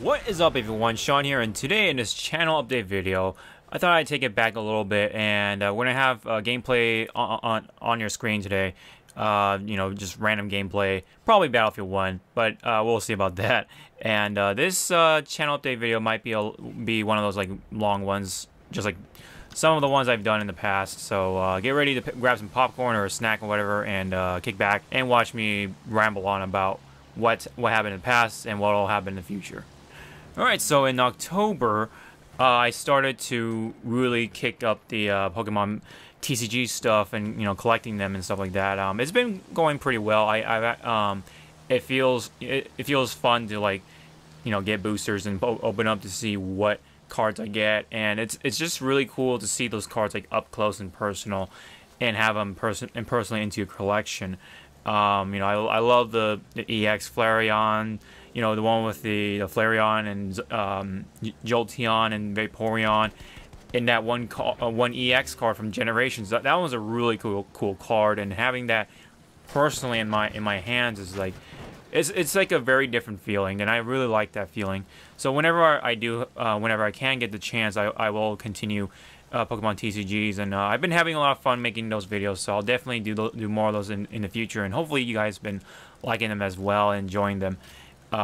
What is up, everyone? Sean here, and today in this channel update video, I thought I'd take it back a little bit, and we're gonna have gameplay on your screen today. You know, just random gameplay, probably Battlefield 1, but we'll see about that. And this channel update video might be one of those like long ones, just like some of the ones I've done in the past. So get ready to grab some popcorn or a snack or whatever, and kick back and watch me ramble on about what happened in the past and what will happen in the future. Alright, so in October, I started to really kick up the Pokemon TCG stuff and, you know, collecting them and stuff like that. It's been going pretty well. It feels fun to, like, you know, get boosters and open up to see what cards I get, and it's just really cool to see those cards like up close and personal, and have them personally into your collection. You know, I love the EX Flareon. You know, the one with the Flareon and Jolteon and Vaporeon, and that one EX card from Generations. That one was a really cool card, and having that personally in my hands is like, it's like a very different feeling, and I really like that feeling. So whenever I can get the chance, I will continue Pokemon TCGs, and I've been having a lot of fun making those videos. So I'll definitely do more of those in the future, and hopefully you guys have been liking them as well, enjoying them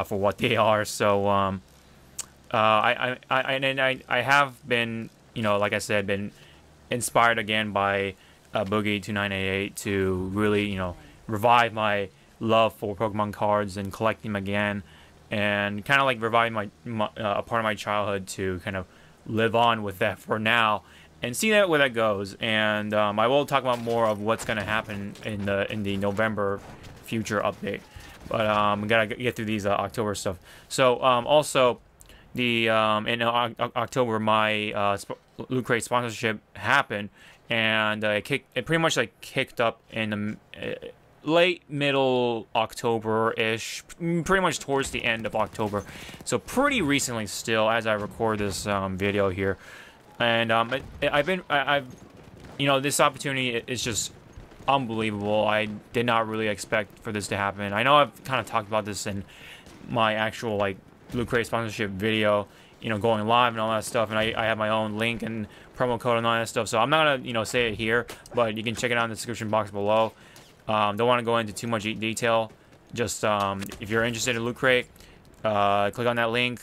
for what they are. So I have been, you know, like I said, been inspired again by Boogie2988 to really, you know, revive my love for Pokemon cards and collecting them again, and kind of like revive a part of my childhood to kind of live on with that for now and see where that goes. And I will talk about more of what's going to happen in the November future update. But we gotta get through these October stuff. So also, in October, my Loot Crate sponsorship happened, and it pretty much like kicked up in the late middle October-ish, pretty much towards the end of October. So pretty recently still, as I record this video here. And you know, this opportunity is just unbelievable. I did not really expect for this to happen. I know I've kind of talked about this in my actual like Loot Crate sponsorship video, you know, going live and all that stuff, and I have my own link and promo code and all that stuff, so I'm not gonna, you know, say it here, but you can check it out in the description box below. Don't want to go into too much detail. Just if you're interested in Loot Crate, click on that link,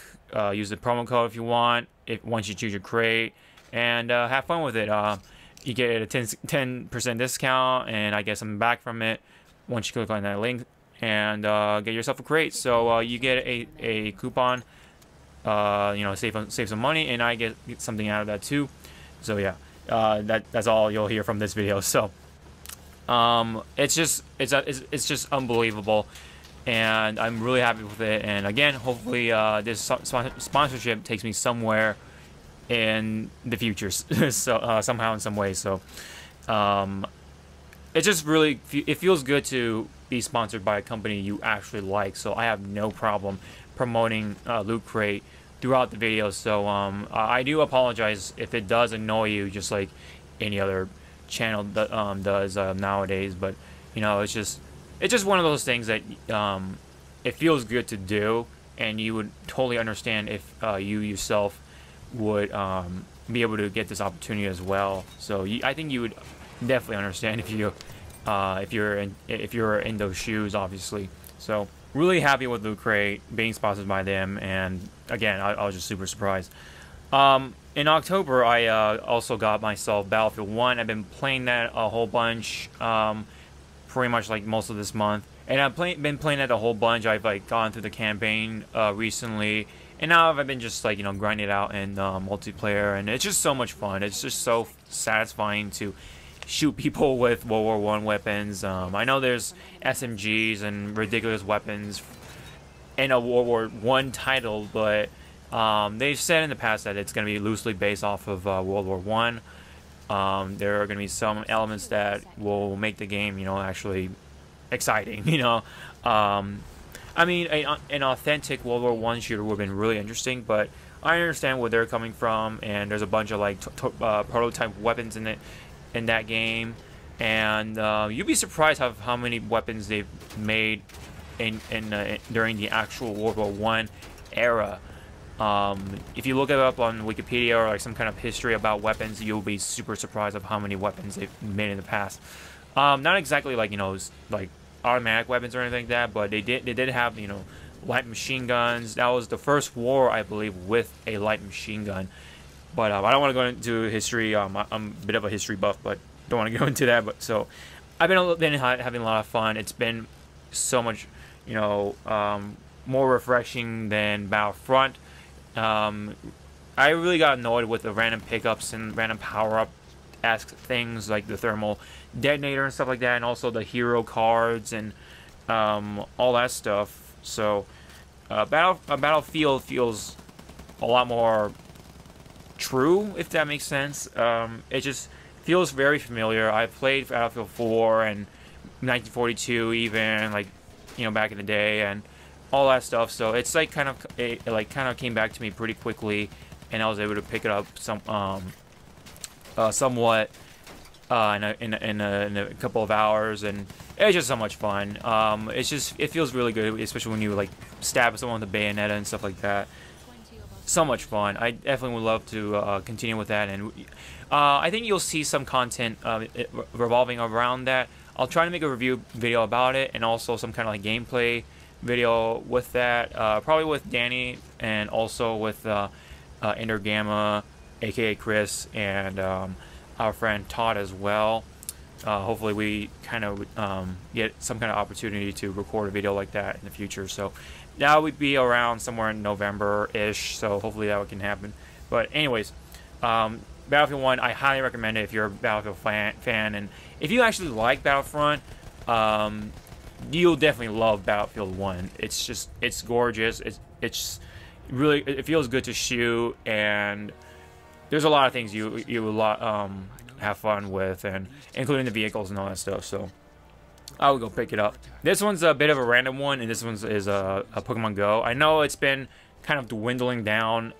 use the promo code if you want, once you choose your crate, and have fun with it. You get a 10% discount, and I get something back from it once you click on that link, and get yourself a crate. So you get a coupon, you know, save some money, and I get something out of that too. So yeah, that's all you'll hear from this video. So it's just unbelievable, and I'm really happy with it. And again, hopefully this sponsorship takes me somewhere in the future, so somehow in some way. So it just really feels good to be sponsored by a company you actually like. So I have no problem promoting Loot Crate throughout the video. So I do apologize if it does annoy you, just like any other channel does nowadays. But you know, it's just one of those things that it feels good to do, and you would totally understand if you yourself would be able to get this opportunity as well. So I think you would definitely understand if you're in those shoes, obviously. So really happy with Loot Crate being sponsored by them, and again, I was just super surprised. In October, I also got myself Battlefield 1. I've been playing that a whole bunch, pretty much like most of this month, and I've been playing that a whole bunch. I've like gone through the campaign recently. And now I've been just like, you know, grinding it out in multiplayer, and it's just so much fun. It's just so satisfying to shoot people with World War I weapons. I know there's SMGs and ridiculous weapons in a World War I title, but they've said in the past that it's going to be loosely based off of World War I. There are going to be some elements that will make the game, you know, actually exciting, you know. I mean, an authentic World War I shooter would have been really interesting, but I understand where they're coming from, and there's a bunch of like prototype weapons in that game, and you'd be surprised how many weapons they've made during the actual World War I era. If you look it up on Wikipedia or like some kind of history about weapons, you'll be super surprised of how many weapons they've made in the past. Not exactly like, you know, like automatic weapons or anything like that, but they did have, you know, light machine guns. That was the first war, I believe, with a light machine gun. But I don't want to go into history. I'm a bit of a history buff, but don't want to go into that. But so I've been having a lot of fun. It's been so much, you know, more refreshing than Battlefront. I really got annoyed with the random pickups and random power-up-esque things like the thermal detonator and stuff like that, and also the hero cards and all that stuff. So Battlefield feels a lot more true, if that makes sense. It just feels very familiar. I played Battlefield 4 and 1942 even, like, you know, back in the day, and all that stuff. So it's like kind of came back to me pretty quickly, and I was able to pick it up somewhat in a couple of hours, and it's just so much fun. It feels really good, especially when you like stab someone with a bayonet and stuff like that. So much fun. I definitely would love to continue with that, and I think you'll see some content revolving around that. I'll try to make a review video about it, and also some kind of like gameplay video with that, probably with Danny, and also with Ender Gamma, aka Chris, and our friend Todd as well. Hopefully we kind of get some kind of opportunity to record a video like that in the future. So that would be around somewhere in November-ish, so hopefully that can happen. But anyways, Battlefield 1, I highly recommend it if you're a Battlefield fan, and if you actually like Battlefront, you'll definitely love Battlefield 1. It's gorgeous. It's really, it feels good to shoot, and there's a lot of things you will have fun with, and including the vehicles and all that stuff. So I would go pick it up. This one's a bit of a random one, and this one's is a Pokemon Go. I know it's been kind of dwindling down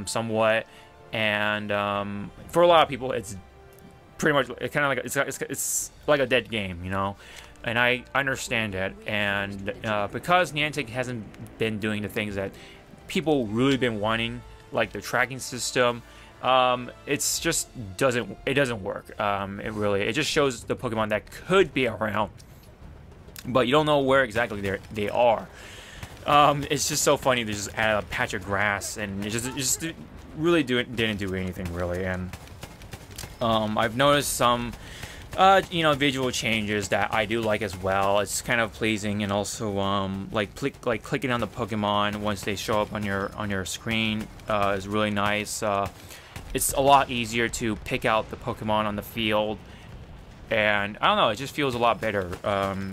somewhat, and for a lot of people, it's pretty much kind of like it's like a dead game, you know. And I understand that, and because Niantic hasn't been doing the things that people really been wanting, like the tracking system, it's just doesn't work. It just shows the Pokemon that could be around, but you don't know where exactly they are. It's just so funny to just add a patch of grass, and it just really didn't do anything really. And I've noticed some you know, visual changes that I do like as well. It's kind of pleasing, and also like clicking on the Pokemon once they show up on your screen is really nice. It's a lot easier to pick out the Pokemon on the field, and I don't know, it just feels a lot better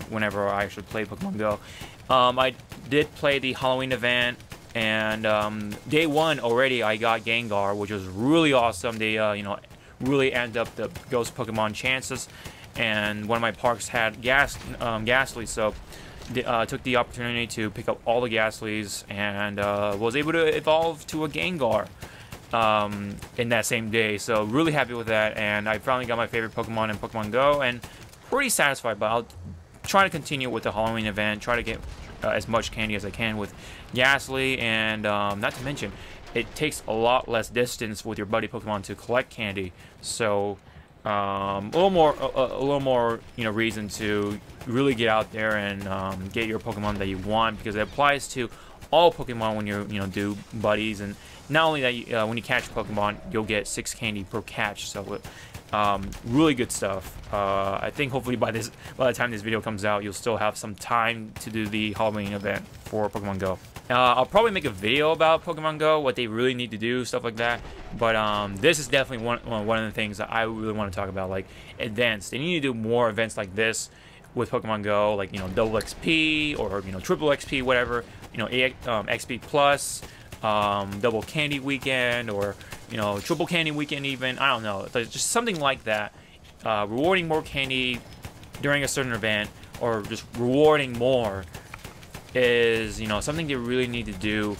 whenever I actually play Pokemon Go. I did play the Halloween event, and day one already I got Gengar, which was really awesome. They you know, really amped up the ghost Pokemon chances, and one of my parks had Ghastly, so took the opportunity to pick up all the Ghastlies, and was able to evolve to a Gengar in that same day. So really happy with that, and I finally got my favorite Pokemon in Pokemon Go, and pretty satisfied. But I'll try to continue with the Halloween event, try to get as much candy as I can with Ghastly, and not to mention, it takes a lot less distance with your buddy Pokemon to collect candy, so a little more, you know, reason to really get out there and get your Pokemon that you want, because it applies to all Pokemon when you do buddies. And not only that, when you catch Pokemon, you'll get 6 candy per catch. So really good stuff. I think hopefully by the time this video comes out, you'll still have some time to do the Halloween event for Pokemon Go. I'll probably make a video about Pokemon Go, what they really need to do, stuff like that. But this is definitely one of the things that I really want to talk about, like events. They need to do more events like this with Pokemon Go, like, you know, double XP or, you know, triple XP, whatever. You know, XP plus, double candy weekend, or, you know, triple candy weekend even. I don't know, just something like that. Rewarding more candy during a certain event, or just rewarding more, is, you know, something they really need to do,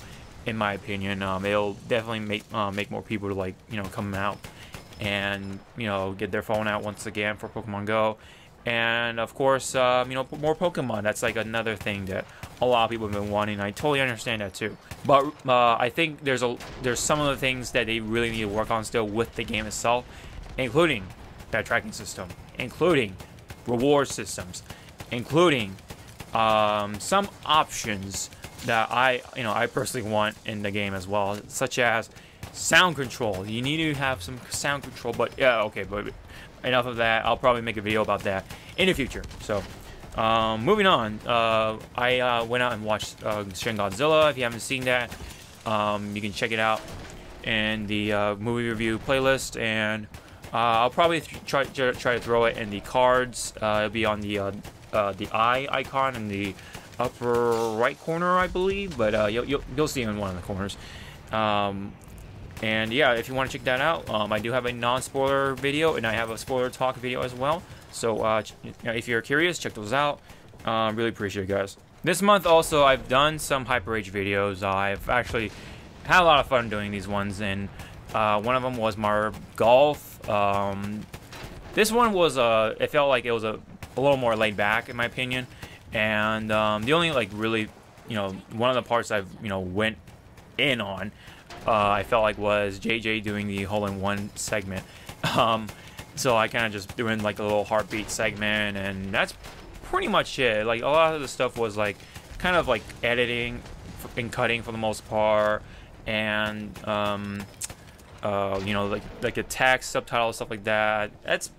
in my opinion. It'll definitely make more people to, like, you know, come out and, you know, get their phone out once again for Pokemon Go. And of course, you know, more Pokemon. That's like another thing that a lot of people have been wanting. I totally understand that too. But I think there's some of the things that they really need to work on still with the game itself, including that tracking system, including reward systems, including some options that I personally want in the game as well, such as sound control. You need to have some sound control. But yeah, okay, but enough of that. I'll probably make a video about that in the future. So moving on, I went out and watched Shin Godzilla. If you haven't seen that, you can check it out in the movie review playlist, and I'll probably try to throw it in the cards. It'll be on the eye icon in the upper right corner, I believe, but you'll see it in one of the corners. And yeah, if you want to check that out, I do have a non-spoiler video, and I have a spoiler talk video as well. So if you're curious, check those out. Really appreciate it, guys. This month also, I've done some Hyper Rage videos. I've actually had a lot of fun doing these ones, and one of them was Mario Golf. This one was it felt like it was a little more laid back in my opinion, and the only like really one of the parts I've went in on I felt like was JJ doing the hole-in-one segment. So I kind of just threw in like a little heartbeat segment, and that's pretty much it. Like a lot of the stuff was like kind of like editing and cutting for the most part, and like the text, subtitles, stuff like that. That's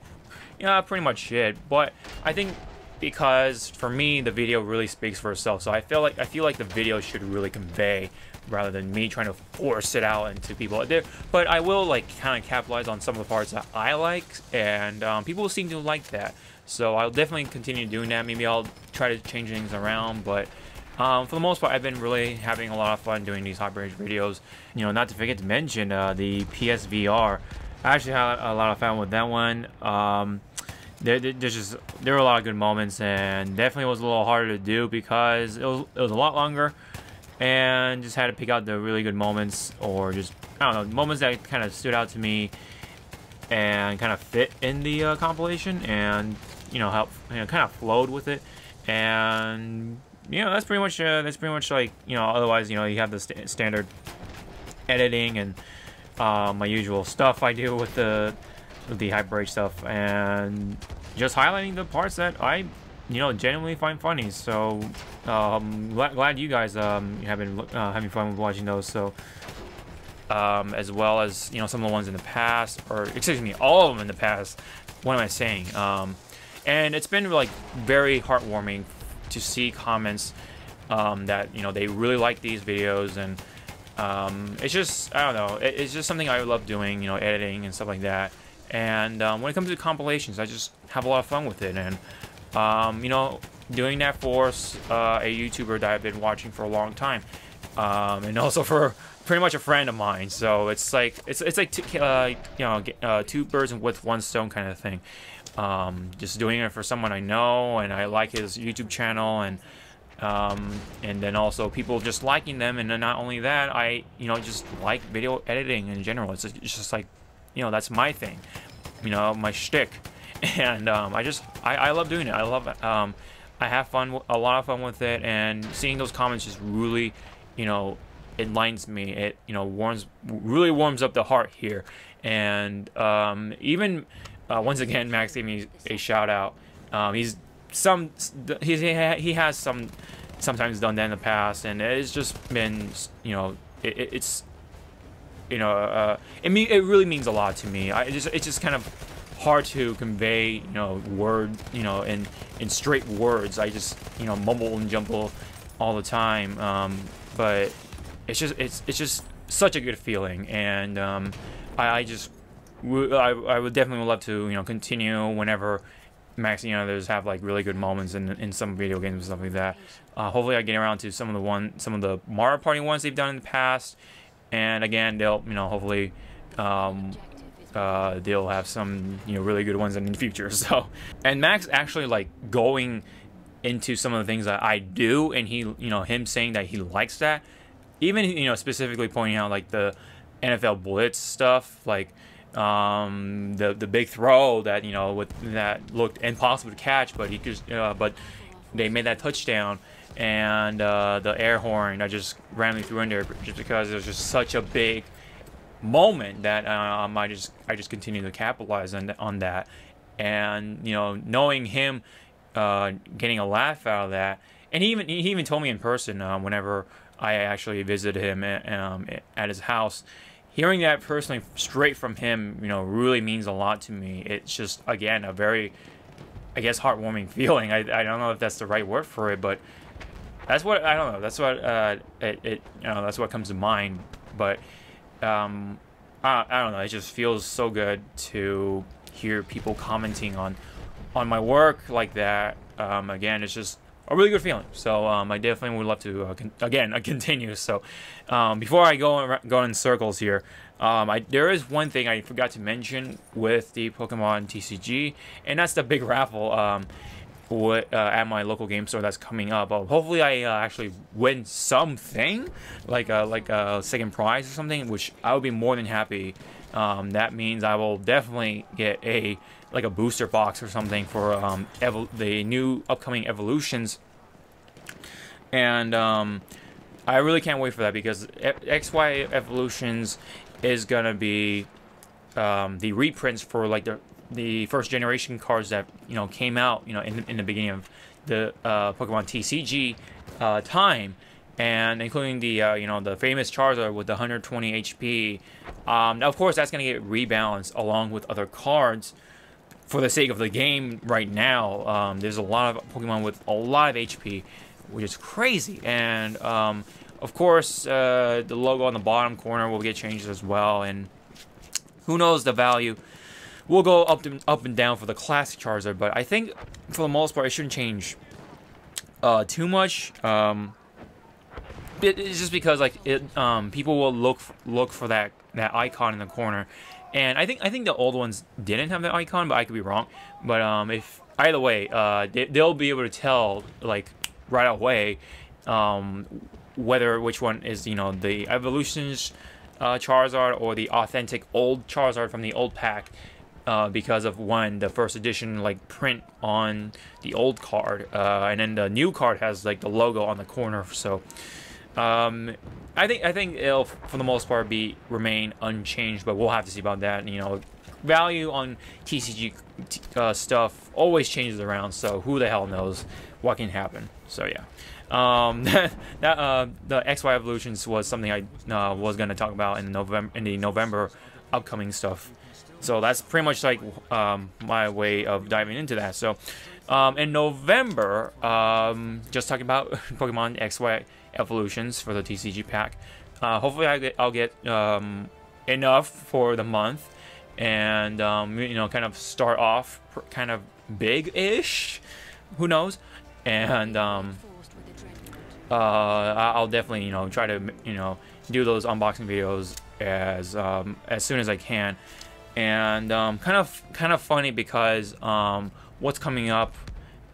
pretty much it. But I think because for me the video really speaks for itself, so I feel like the video should really convey rather than me trying to force it out into people there. But I will like kind of capitalize on some of the parts that I like, and people seem to like that, so I'll definitely continue doing that. Maybe I'll try to change things around, but for the most part I've been really having a lot of fun doing these Hyper Rage videos. Not to forget to mention the PSVR. I actually had a lot of fun with that one. There were a lot of good moments, and definitely was a little harder to do because it was a lot longer, and just had to pick out the really good moments, or just I don't know, moments that kind of stood out to me and kind of fit in the compilation, and help kind of flowed with it. And that's pretty much like otherwise you have the standard editing and my usual stuff I do with the Hyper Rage stuff, and just highlighting the parts that I genuinely find funny. So glad you guys have been having fun with watching those. So as well as some of the ones in the past, or excuse me, all of them in the past. What am I saying? And it's been like very heartwarming to see comments that they really like these videos, and it's just I don't know, it's just something I love doing, editing and stuff like that. And when it comes to compilations, I just have a lot of fun with it, and doing that for a YouTuber that I've been watching for a long time, and also for pretty much a friend of mine. So it's like two birds with one stone kind of thing. Just doing it for someone I know, and I like his YouTube channel, and then also people just liking them, and then not only that, I just like video editing in general. It's just like that's my thing, my shtick, and I love doing it. I love it. I have fun, a lot of fun with it, and seeing those comments just really it lightens me. It really warms up the heart here. And even once again, Max gave me a shout out. He has sometimes done that in the past, and it's just been it really means a lot to me. It's just kind of hard to convey in straight words. I just mumble and jumble all the time, but it's just such a good feeling, and I would definitely love to continue whenever Max and others have like really good moments in some video games and stuff like that. Hopefully I get around to some of the Mario Party ones they've done in the past, and again they'll hopefully they'll have some really good ones in the future. So, and Max actually like going into some of the things that I do, and he him saying that he likes that, even specifically pointing out like the NFL Blitz stuff, like the big throw that that looked impossible to catch, but he could but they made that touchdown. and the air horn that just randomly threw in there just because it was just such a big moment that I just continue to capitalize on that. And you know, knowing him getting a laugh out of that, and he even told me in person whenever I actually visited him at his house. Hearing that personally straight from him, you know, really means a lot to me. It's just, again, a very, I guess, heartwarming feeling. I don't know if that's the right word for it, but that's what, I don't know, that's what you know, that's what comes to mind. But I don't know, it just feels so good to hear people commenting on my work like that. Again, it's just a really good feeling. So I definitely would love to continue. So before I go in circles here, there is one thing I forgot to mention with the Pokemon TCG, and that's the big raffle at my local game store that's coming up. Hopefully I actually win something like a second prize or something, which I would be more than happy. That means I will definitely get a booster box or something for the new upcoming evolutions, and I really can't wait for that, because XY evolutions is gonna be the reprints for like the first generation cards that, you know, came out, you know, in the beginning of the Pokemon TCG time, and including the you know, the famous Charizard with the 120 HP. Now, of course, that's gonna get rebalanced along with other cards for the sake of the game right now. There's a lot of Pokemon with a lot of HP, which is crazy. And of course, the logo on the bottom corner will get changed as well. And who knows, the value will go up and down for the classic Charizard. But I think for the most part, it shouldn't change too much. It's just because like people will look for that icon in the corner. And I think the old ones didn't have the icon, but I could be wrong. But if either way, they'll be able to tell like right away which one is, you know, the evolutions Charizard or the authentic old Charizard from the old pack, because of the first edition like print on the old card, and then the new card has like the logo on the corner. So I think it'll, for the most part, remain unchanged, but we'll have to see about that. You know, value on TCG stuff always changes around, so who the hell knows what can happen. So yeah, the XY evolutions was something I was gonna talk about in the November upcoming stuff. So that's pretty much like my way of diving into that. So in November, just talking about Pokemon XY evolutions for the TCG pack. Hopefully I'll get enough for the month, and you know, kind of start off kind of big-ish, who knows, and I'll definitely, you know, try to, you know, do those unboxing videos as soon as I can. And kind of funny because what's coming up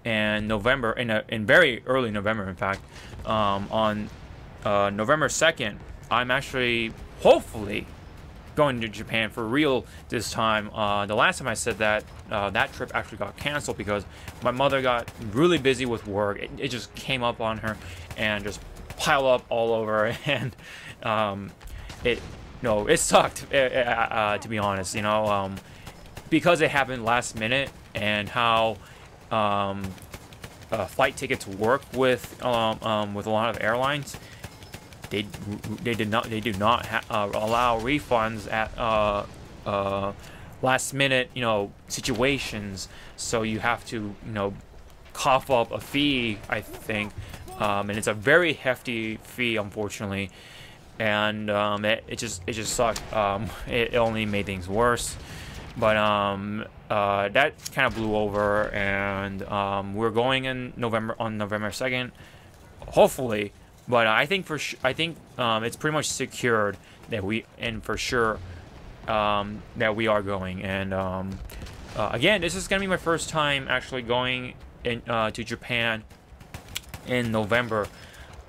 in November, in very early November, in fact, on November 2nd, I'm actually hopefully going to Japan for real this time. The last time I said that, that trip actually got canceled because my mother got really busy with work. It just came up on her and just piled up all over, and it sucked, to be honest, you know, because it happened last minute, and how flight tickets work with a lot of airlines. They do not allow refunds at last minute, you know, situations. So you have to, you know, cough up a fee, I think, and it's a very hefty fee, unfortunately. And it just sucked. It only made things worse. But that kind of blew over, and we're going in November, on November 2nd, hopefully. But I think it's pretty much secured that that we are going. And again, this is gonna be my first time actually going to Japan in November,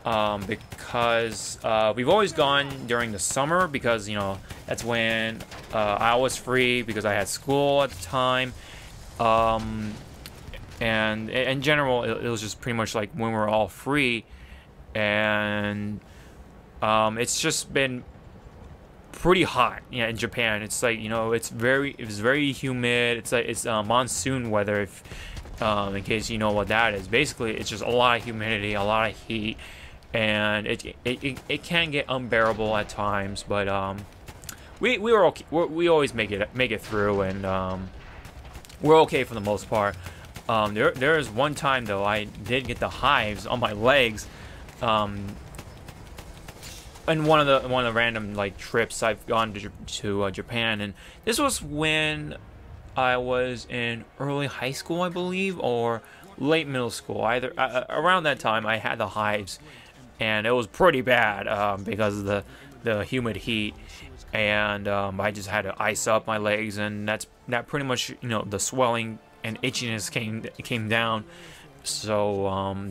because we've always gone during the summer, because, you know, that's when I was free because I had school at the time. and in general, it was just pretty much like when we're all free, and it's just been pretty hot, yeah, in Japan. It's like, you know, it's very humid. It's like it's monsoon weather, if in case you know what that is. Basically, it's just a lot of humidity, a lot of heat, and it can get unbearable at times. But we were okay. We always make it through, and we're okay for the most part. There is one time though I did get the hives on my legs. And one of the random like trips I've gone to Japan, and this was when I was in early high school, I believe, or late middle school. Either around that time, I had the hives, and it was pretty bad because of the humid heat, and I just had to ice up my legs, and that pretty much, you know, the swelling and itchiness came down. So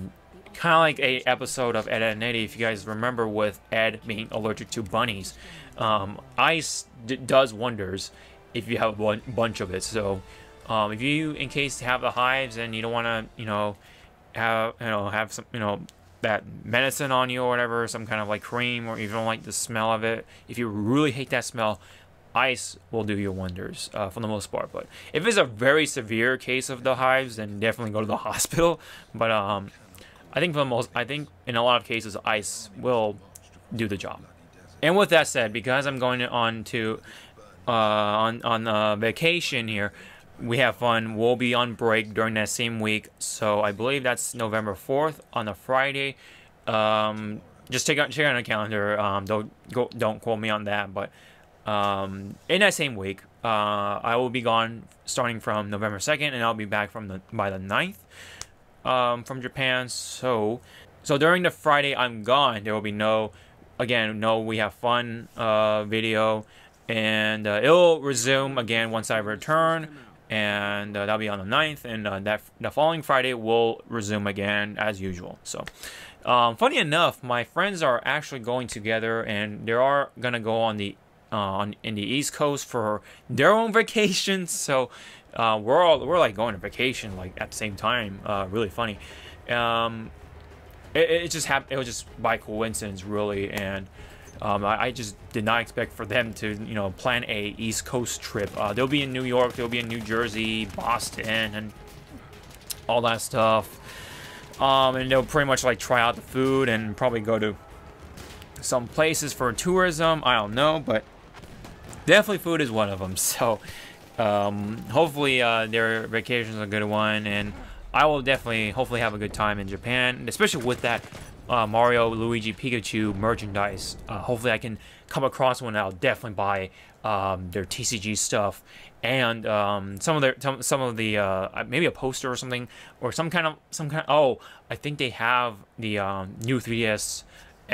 kind of like a episode of Ed, Edd n Eddy, if you guys remember, with Ed being allergic to bunnies. Ice does wonders if you have a bunch of it. So if you, in case, have the hives and you don't want to, you know, have some, you know, that medicine on you or whatever, some kind of like cream, or if you don't like the smell of it, if you really hate that smell, ice will do you wonders for the most part. But if it's a very severe case of the hives, then definitely go to the hospital. But I think in a lot of cases, ice will do the job. And with that said, because I'm going on to on vacation here, we have fun. We'll be on break during that same week, so I believe that's November 4th on a Friday. Just check on the calendar. Don't quote me on that, but in that same week, I will be gone starting from November 2nd, and I'll be back by the 9th. From Japan. So during the Friday I'm gone, there will be no we have fun video, and it'll resume again once I return, and that'll be on the 9th, and the following Friday will resume again as usual. So funny enough, my friends are actually going together, and they are gonna go on the in the East Coast for their own vacation. So we're like going to vacation like at the same time. Really funny. It just happened. It was just by coincidence, really, and I just did not expect for them to, you know, plan a East Coast trip. They'll be in New York, they'll be in New Jersey, Boston, and all that stuff. And they'll pretty much like try out the food and probably go to some places for tourism. I don't know, but definitely food is one of them. So hopefully their vacation is a good one, and I will definitely hopefully have a good time in Japan, especially with that Mario, Luigi, Pikachu merchandise. Hopefully I can come across one. I'll definitely buy their TCG stuff, and some of the maybe a poster or something, or some kind of oh, I think they have the new 3DS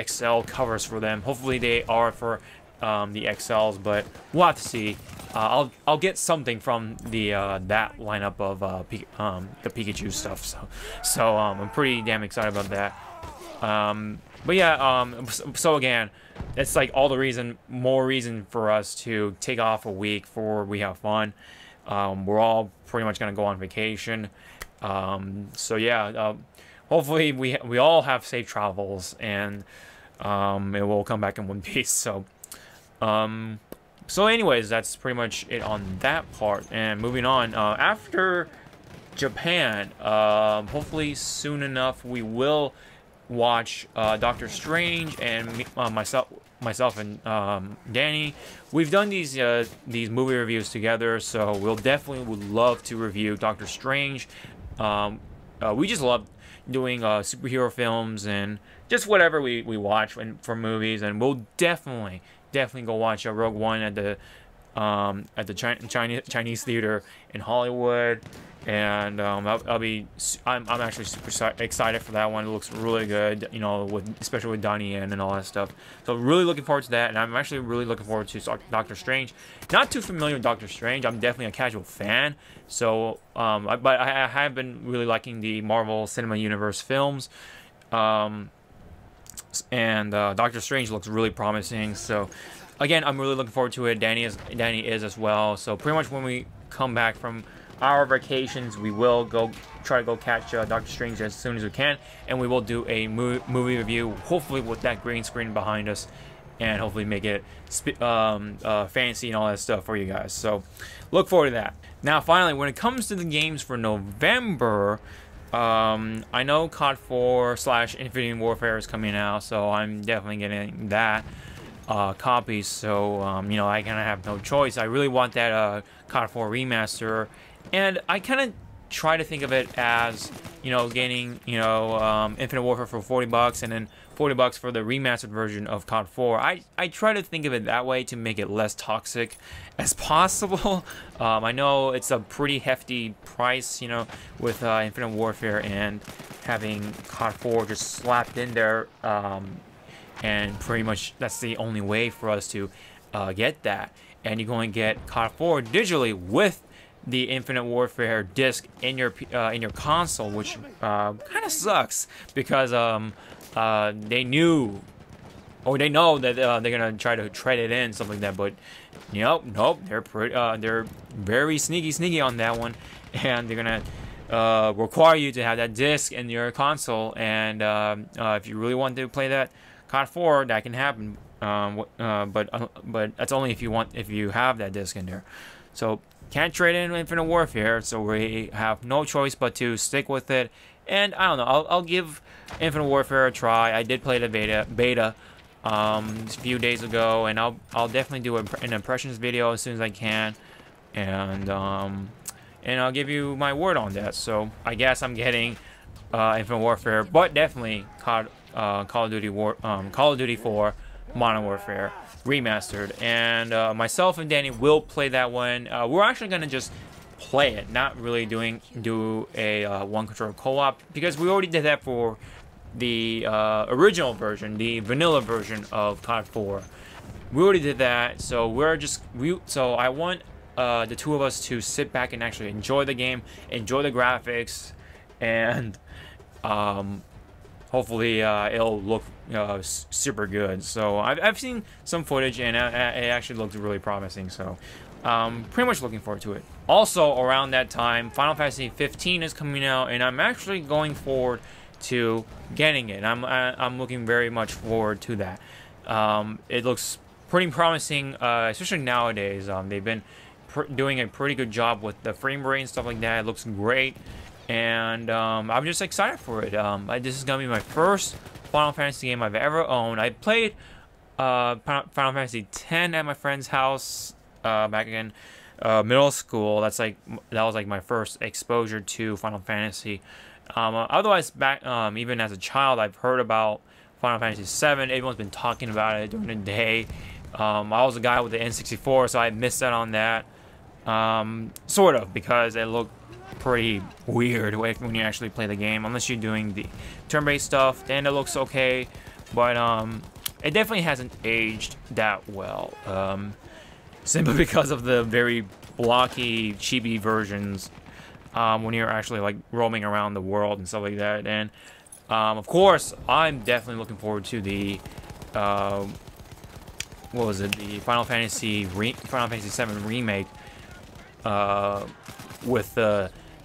XL covers for them. Hopefully they are for the XLs, but we'll have to see. I'll get something from the that lineup of the Pikachu stuff. So I'm pretty damn excited about that. But yeah, so again, it's like all the more reason for us to take off a week for we have fun. We're all pretty much gonna go on vacation. So yeah, hopefully we all have safe travels, and it will come back in one piece. So anyways, that's pretty much it on that part. And moving on, after Japan, hopefully soon enough we will watch Doctor Strange, and myself and Danny. We've done these movie reviews together, so we'll definitely would love to review Doctor Strange. We just love doing superhero films and just whatever we watch for movies, and we'll definitely go watch Rogue One at the Chinese theater in Hollywood, and I'm actually super excited for that one. It looks really good, you know, especially with Donnie Yen and all that stuff. So really looking forward to that, and I'm actually really looking forward to Doctor Strange. Not too familiar with Doctor Strange. I'm definitely a casual fan. So, but I have been really liking the Marvel Cinema Universe films. And Doctor Strange looks really promising. So again, I'm really looking forward to it. Danny is as well. So pretty much when we come back from our vacations, we will try to go catch Doctor Strange as soon as we can, and we will do a movie review, hopefully with that green screen behind us, and hopefully make it fancy and all that stuff for you guys. So look forward to that. Now finally, when it comes to the games for November, I know COD 4 / Infinite Warfare is coming out, so I'm definitely getting that copy. So you know, I kind of have no choice. I really want that COD 4 remaster, and I kind of try to think of it as, you know, getting, you know, Infinite Warfare for $40 and then $40 for the remastered version of COD 4. I try to think of it that way to make it less toxic as possible. I know it's a pretty hefty price, you know, with Infinite Warfare and having COD 4 just slapped in there, and pretty much that's the only way for us to get that. And you're going to get COD 4 digitally with the Infinite Warfare disc in your console, which kind of sucks because they knew, or they know that they're gonna try to trade it in, something like that. But nope, they're very sneaky on that one, and they're gonna require you to have that disc in your console. And if you really want to play that COD 4, that can happen. But that's only if you have that disc in there. So can't trade in Infinite Warfare, so we have no choice but to stick with it. And I don't know, I'll give Infinite Warfare a try. I did play the beta a few days ago, and I'll definitely do an impressions video as soon as I can, and I'll give you my word on that. So I guess I'm getting Infinite Warfare, but definitely Call of Duty 4 Modern Warfare Remastered, and myself and Danny will play that one. We're actually gonna just play it, not really do a one controller co-op, because we already did that for the original version, the vanilla version of COD 4. We already did that, so so I want the two of us to sit back and actually enjoy the game, enjoy the graphics, and hopefully it'll look super good. So I've seen some footage, and it actually looks really promising. So pretty much looking forward to it. Also around that time, Final Fantasy 15 is coming out, and I'm actually going forward to getting it. I'm looking very much forward to that. It looks pretty promising, especially nowadays. They've been doing a pretty good job with the frame rate and stuff like that. It looks great. And I'm just excited for it. This is gonna be my first Final Fantasy game I've ever owned. I played Final Fantasy X at my friend's house back in middle school. That was like my first exposure to Final Fantasy. Otherwise, back even as a child, I've heard about Final Fantasy VII. Everyone's been talking about it during the day. I was a guy with the N64, so I missed out on that. Sort of, because it looked pretty weird when you actually play the game. Unless you're doing the turn-based stuff, then it looks okay, but it definitely hasn't aged that well, simply because of the very blocky, chibi versions when you're actually like roaming around the world and stuff like that. And of course, I'm definitely looking forward to the what was it, the Final Fantasy VII remake, with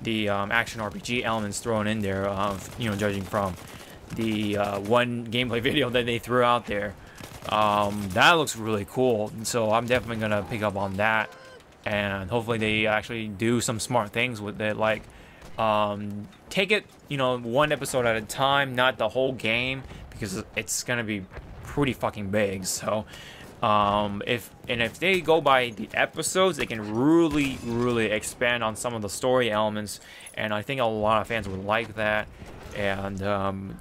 the action RPG elements thrown in there, judging from the one gameplay video that they threw out there. That looks really cool, so I'm definitely gonna pick up on that, and hopefully they actually do some smart things with it, like take it, one episode at a time, not the whole game, because it's gonna be pretty fucking big. So if they go by the episodes, they can really expand on some of the story elements, and I think a lot of fans would like that. And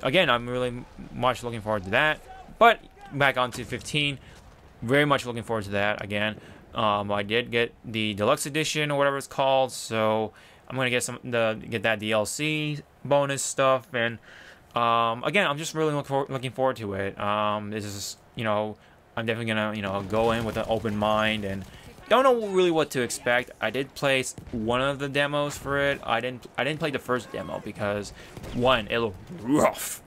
again, I'm really much looking forward to that. But back onto 15, very much looking forward to that again. I did get the deluxe edition or whatever it's called, so I'm gonna get get that DLC bonus stuff. And again, I'm just really looking forward to it. This is, I'm definitely gonna, go in with an open mind, and don't know really what to expect. I did play one of the demos for it. I didn't play the first demo because, one, it looked rough.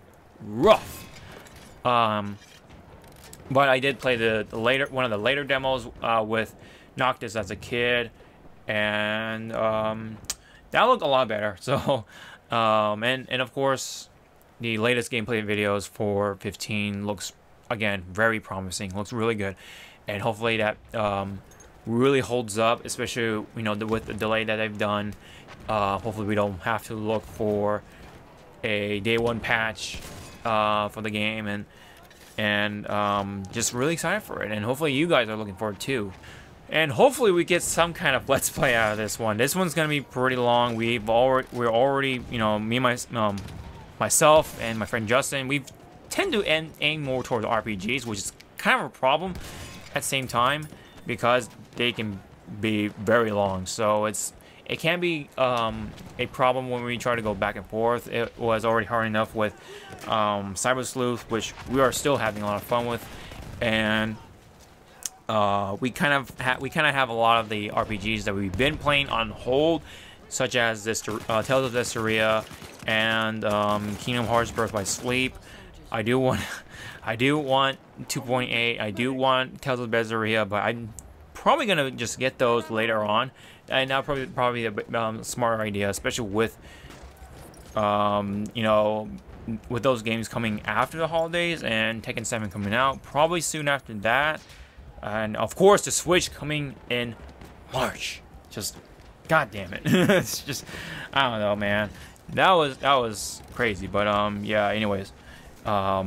But I did play one of the later demos with Noctis as a kid, and that looked a lot better. So, and of course, the latest gameplay videos for 15 looks, again, very promising. Looks really good, and hopefully that really holds up, especially with the delay that they've done. Hopefully we don't have to look for a day one patch for the game, and just really excited for it, and hopefully you guys are looking forward too. And hopefully we get some kind of let's play out of this one. This one's gonna be pretty long. We're already, me and myself and my friend Justin, we tend to aim more towards RPGs, which is kind of a problem at the same time because they can be very long. So it can be a problem when we try to go back and forth. It was already hard enough with Cyber Sleuth, which we are still having a lot of fun with, and we kind of have a lot of the RPGs that we've been playing on hold, such as this Tales of Desteria and Kingdom Hearts Birth by Sleep. I do want 2.8. I do want Tales of Desteria, but I'm probably gonna just get those later on, and that probably a smarter idea, especially with with those games coming after the holidays and Tekken 7 coming out probably soon after that. And of course, the Switch coming in March. Just, god damn it! It's just, I don't know, man. That was crazy. But yeah. Anyways, that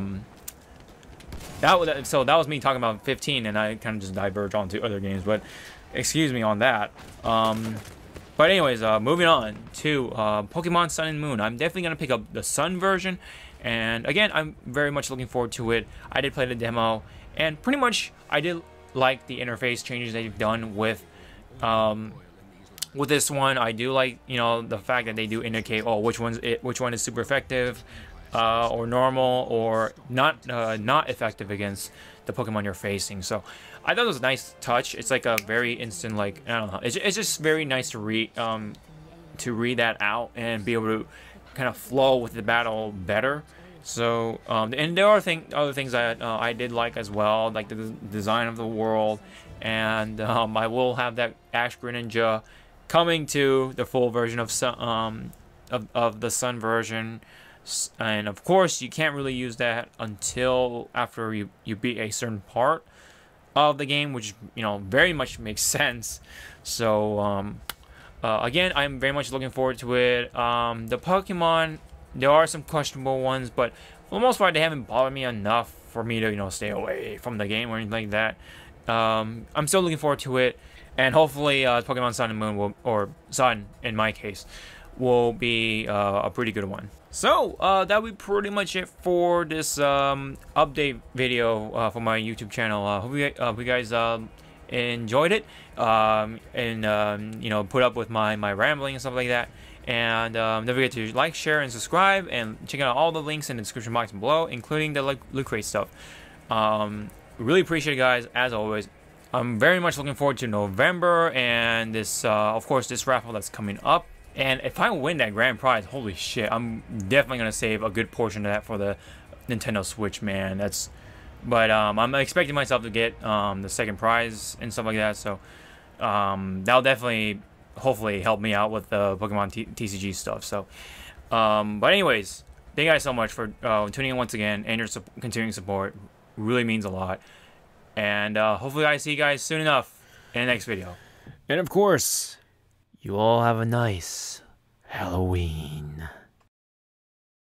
was me talking about 15, and I kind of just diverged onto other games. But excuse me on that. But anyways, moving on to Pokemon Sun and Moon. I'm definitely gonna pick up the Sun version, and again, I'm very much looking forward to it. I did play the demo, and pretty much I did like the interface changes they've done with this one. I do like the fact that they do indicate which one is super effective or normal or not effective against the Pokemon you're facing. So I thought it was a nice touch. It's like a very instant, like, I don't know, it's just very nice to read that out and be able to kind of flow with the battle better. So, and there are other things that I did like as well, like the design of the world, and I will have that Ash Greninja coming to the full version of the Sun version, and of course you can't really use that until after you beat a certain part of the game, which very much makes sense. So, again, I'm very much looking forward to it. The Pokemon, there are some questionable ones, but for the most part, they haven't bothered me enough for me to stay away from the game or anything like that. I'm still looking forward to it, and hopefully, Pokemon Sun and Moon or Sun in my case, will be a pretty good one. So that would be pretty much it for this update video for my YouTube channel. Hope you guys enjoyed it, and put up with my rambling and stuff like that. And don't forget to like, share, and subscribe, and check out all the links in the description box below, including the Loot Crate stuff. Really appreciate it, guys, as always. I'm very much looking forward to November and this, of course, this raffle that's coming up. And if I win that grand prize, holy shit, I'm definitely gonna save a good portion of that for the Nintendo Switch, man. But I'm expecting myself to get the second prize and stuff like that. So that'll definitely, hopefully, help me out with the Pokemon TCG stuff. So, but anyways, thank you guys so much for tuning in once again, and your continuing support. Really means a lot. And hopefully I see you guys soon enough in the next video. And of course, you all have a nice Halloween.